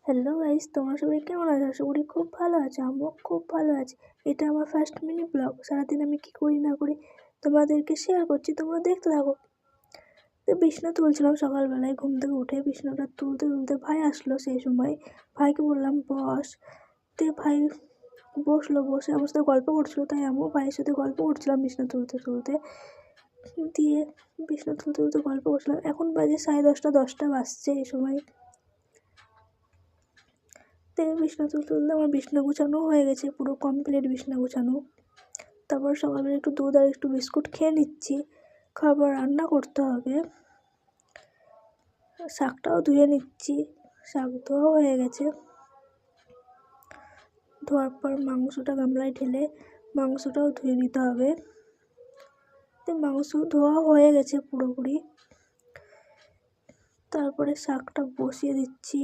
Hello guys, তোমরা সবাই কেমন আছো? আশা করি খুব ভালো আছো। আমিও খুব ভালো আছি। এটা আমার ফার্স্ট মিনি ব্লগ। সারাদিন আমি কি করি না করি তোমাদেরকে শেয়ার করছি, তোমরা দেখতে থাকো। তো বিছানা তুলছিলাম সকালবেলায়, ঘুম থেকে উঠে বিছানাটা তুলতে তুলতে ভাই আসলো। সেই সময় ভাইকে বললাম বস। ভাই বসলো, বসে আমার সাথে গল্প করছিলো, তাই আমিও ভাইয়ের সাথে গল্প করছিলাম বিছানা তুলতে তুলতে। দিয়ে বিছানা তুলতে তুলতে গল্প করছিলাম। এখন বাজে 10:30 বাজছে এই সময়। বিছানা তুলতে তুলতে আমার বিছানা গুছানো হয়ে গেছে, পুরো কমপ্লিট বিছানা গুছানো। তারপর সকালবেলা একটু দুধ আর একটু বিস্কুট খেয়ে নিচ্ছি। খাবার রান্না করতে হবে। শাকটাও ধুয়ে নিচ্ছি, শাক ধোয়া হয়ে গেছে। ধোয়ার পর মাংসটা গামলায় ঢেলে মাংসটাও ধুয়ে নিতে হবে। মাংস ধোয়া হয়ে গেছে পুরোপুরি। তারপরে শাকটা বসিয়ে দিচ্ছি।